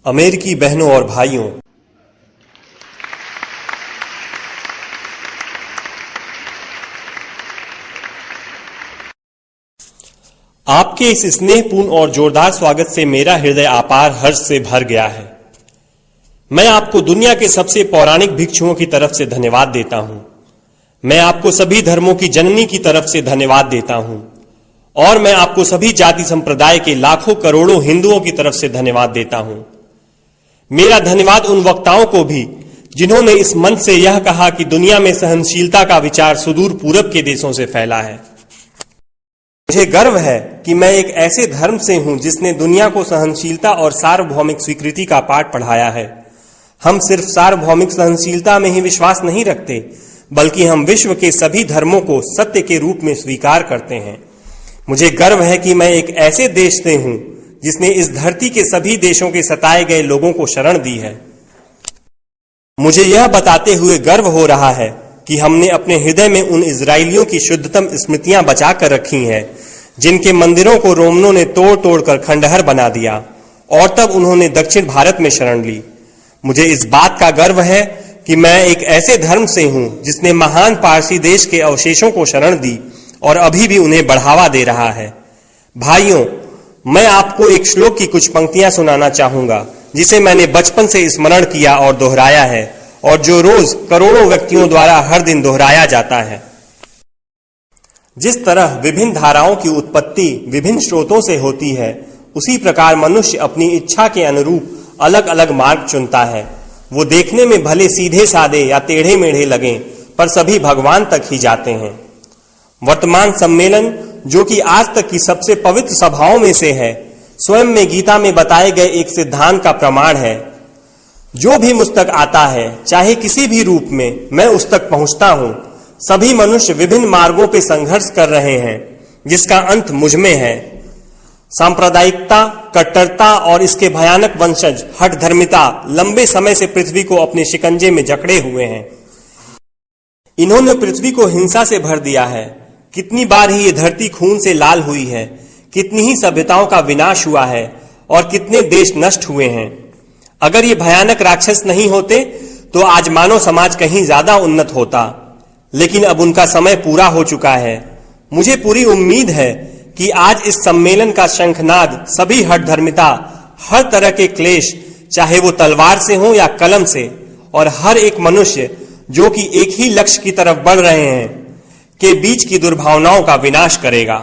अमेरिकी बहनों और भाइयों, आपके इस स्नेहपूर्ण और जोरदार स्वागत से मेरा हृदय अपार हर्ष से भर गया है। मैं आपको दुनिया के सबसे पौराणिक भिक्षुओं की तरफ से धन्यवाद देता हूं। मैं आपको सभी धर्मों की जननी की तरफ से धन्यवाद देता हूं और मैं आपको सभी जाति संप्रदाय के लाखों करोड़ों हिंदुओं की तरफ से धन्यवाद देता हूं। मेरा धन्यवाद उन वक्ताओं को भी जिन्होंने इस मंच से यह कहा कि दुनिया में सहनशीलता का विचार सुदूर पूरब के देशों से फैला है। मुझे गर्व है कि मैं एक ऐसे धर्म से हूं जिसने दुनिया को सहनशीलता और सार्वभौमिक स्वीकृति का पाठ पढ़ाया है। हम सिर्फ सार्वभौमिक सहनशीलता में ही विश्वास नहीं रखते, बल्कि हम विश्व के सभी धर्मों को सत्य के रूप में स्वीकार करते हैं। मुझे गर्व है कि मैं एक ऐसे देश से हूं जिसने इस धरती के सभी देशों के सताए गए लोगों को शरण दी है। मुझे यह बताते हुए गर्व हो रहा है कि हमने अपने हृदय में उन इजरायलियों की शुद्धतम स्मृतियां बचा कर रखी हैं, जिनके मंदिरों को रोमनों ने तोड़ तोड़कर खंडहर बना दिया और तब उन्होंने दक्षिण भारत में शरण ली। मुझे इस बात का गर्व है कि मैं एक ऐसे धर्म से हूं जिसने महान पारसी देश के अवशेषों को शरण दी और अभी भी उन्हें बढ़ावा दे रहा है। भाइयों, मैं आपको एक श्लोक की कुछ पंक्तियां सुनाना चाहूंगा जिसे मैंने बचपन से स्मरण किया और दोहराया है और जो रोज करोड़ों व्यक्तियों द्वारा हर दिन दोहराया जाता है। जिस तरह विभिन्न धाराओं की उत्पत्ति विभिन्न स्रोतों से होती है, उसी प्रकार मनुष्य अपनी इच्छा के अनुरूप अलग अलग मार्ग चुनता है। वो देखने में भले सीधे साधे या टेढ़े मेढ़े लगें, पर सभी भगवान तक ही जाते हैं। वर्तमान सम्मेलन, जो कि आज तक की सबसे पवित्र सभाओं में से है, स्वयं में गीता में बताए गए एक सिद्धांत का प्रमाण है। जो भी मुझ तक आता है, चाहे किसी भी रूप में, मैं उस तक पहुंचता हूं। सभी मनुष्य विभिन्न मार्गों पे संघर्ष कर रहे हैं, जिसका अंत मुझ में है। सांप्रदायिकता, कट्टरता और इसके भयानक वंशज हठ धर्मिता लंबे समय से पृथ्वी को अपने शिकंजे में जकड़े हुए हैं। इन्होंने पृथ्वी को हिंसा से भर दिया है। कितनी बार ही ये धरती खून से लाल हुई है, कितनी ही सभ्यताओं का विनाश हुआ है और कितने देश नष्ट हुए हैं। अगर ये भयानक राक्षस नहीं होते तो आज मानव समाज कहीं ज्यादा उन्नत होता, लेकिन अब उनका समय पूरा हो चुका है। मुझे पूरी उम्मीद है कि आज इस सम्मेलन का शंखनाद सभी हठ धर्मिता, हर तरह के क्लेश, चाहे वो तलवार से हो या कलम से, और हर एक मनुष्य जो कि एक ही लक्ष्य की तरफ बढ़ रहे हैं, के बीच की दुर्भावनाओं का विनाश करेगा।